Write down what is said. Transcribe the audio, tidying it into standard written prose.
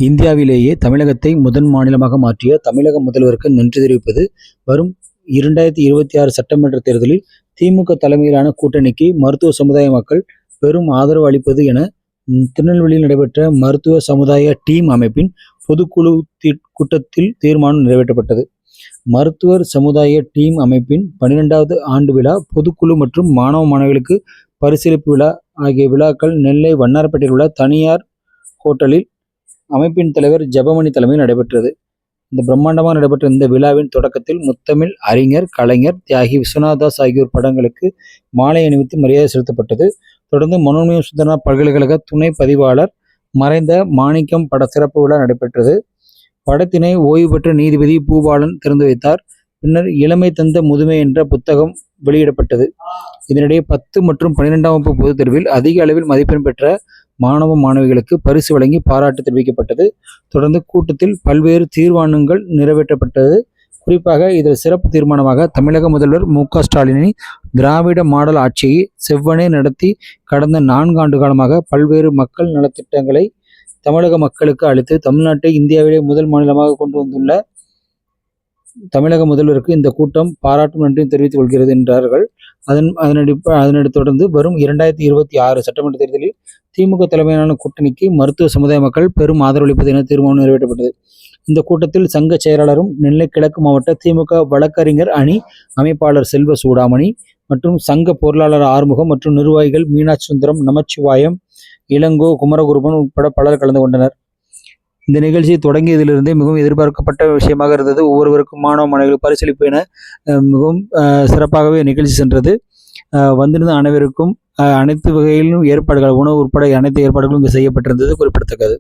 இந்தியாவிலேயே தமிழகத்தை முதன் மாநிலமாக மாற்றிய தமிழக முதல்வருக்கு நன்றி தெரிவிப்பது. வரும் 2026 சட்டமன்ற தேர்தலில் திமுக தலைமையிலான கூட்டணிக்கு மருத்துவ சமுதாய மக்கள் பெரும் ஆதரவு அளிப்பது என திருநெல்வேலியில் நடைபெற்ற மருத்துவ சமுதாய டீம் அமைப்பின் பொதுக்குழு கூட்டத்தில் தீர்மானம் நிறைவேற்றப்பட்டது. மருத்துவர் சமுதாய டீம் அமைப்பின் 12வது ஆண்டு விழா, பொதுக்குழு மற்றும் மாணவ மாணவிகளுக்கு பரிசீலிப்பு விழா ஆகிய விழாக்கள் நெல்லை வண்ணாரப்பேட்டையில் உள்ள தனியார் ஹோட்டலில் அமைப்பின் தலைவர் ஜெபமணி தலைமையில் நடைபெற்றது. இந்த பிரம்மாண்டமாக நடைபெற்ற இந்த விழாவின் தொடக்கத்தில் முத்தமிழ் அறிஞர், கலைஞர், தியாகி விஸ்வநாதாஸ் ஆகியோர் படங்களுக்கு மாலை அணிவித்து மரியாதை செலுத்தப்பட்டது. தொடர்ந்து மனோன்மணியம் சுந்தரனார் பல்கலைக்கழக துணை பதிவாளர் மறைந்த மாணிக்கம் பட சிறப்பு விழா நடைபெற்றது. படத்தினை ஓய்வு பெற்ற நீதிபதி பூபாலன் திறந்து வைத்தார். பின்னர் இளமை தந்த முதுமை என்ற புத்தகம் வெளியிடப்பட்டது. இதனிடையே 10 மற்றும் 12ஆம் வகுப்பு பொதுத் தேர்வில் அதிக அளவில் மதிப்பெண் பெற்ற மாணவ மாணவிகளுக்கு பரிசு வழங்கி பாராட்டு தெரிவிக்கப்பட்டது. தொடர்ந்து கூட்டத்தில் பல்வேறு தீர்மானங்கள் நிறைவேற்றப்பட்டது. குறிப்பாக இதில் சிறப்பு தீர்மானமாக தமிழக முதல்வர் மு.க.ஸ்டாலினை திராவிட மாடல் ஆட்சியை செவ்வனே நடத்தி கடந்த 4 ஆண்டு காலமாக பல்வேறு மக்கள் நலத்திட்டங்களை தமிழக மக்களுக்கு அளித்து தமிழ்நாட்டை இந்தியாவிலே முதல் மாநிலமாக கொண்டு வந்துள்ள தமிழக முதல்வருக்கு இந்த கூட்டம் பாராட்டும் நன்றியும் தெரிவித்துக் கொள்கிறது என்றார்கள். அதனைத் தொடர்ந்து வரும் 2026 சட்டமன்ற தேர்தலில் திமுக தலைமையிலான கூட்டணிக்கு மருத்துவ சமுதாய மக்கள் பெரும் ஆதரவளிப்பது என தீர்மானம் நிறைவேற்றப்பட்டது. இந்த கூட்டத்தில் சங்க செயலாளரும் நெல்லை கிழக்கு மாவட்ட திமுக வழக்கறிஞர் அணி அமைப்பாளர் செல்வ சூடாமணி மற்றும் சங்க பொருளாளர் ஆறுமுகம் மற்றும் நிர்வாகிகள் மீனாட்சி சுந்தரம், நமச்சிவாயம், இளங்கோ, குமரகுருபன் உட்பட பலர் கலந்து கொண்டனர். இந்த நிகழ்ச்சி தொடங்கியதிலிருந்தே மிகவும் எதிர்பார்க்கப்பட்ட விஷயமாக இருந்தது. ஒவ்வொருவருக்கும் மாணவ மாணவிகள் பரிசீலிப்பு என மிகவும் சிறப்பாகவே நிகழ்ச்சி சென்றது. வந்திருந்த அனைவருக்கும் அனைத்து வகையிலும் ஏற்பாடுகள், உணவு உட்பட அனைத்து ஏற்பாடுகளும் இங்கு செய்யப்பட்டிருந்தது குறிப்பிடத்தக்கது.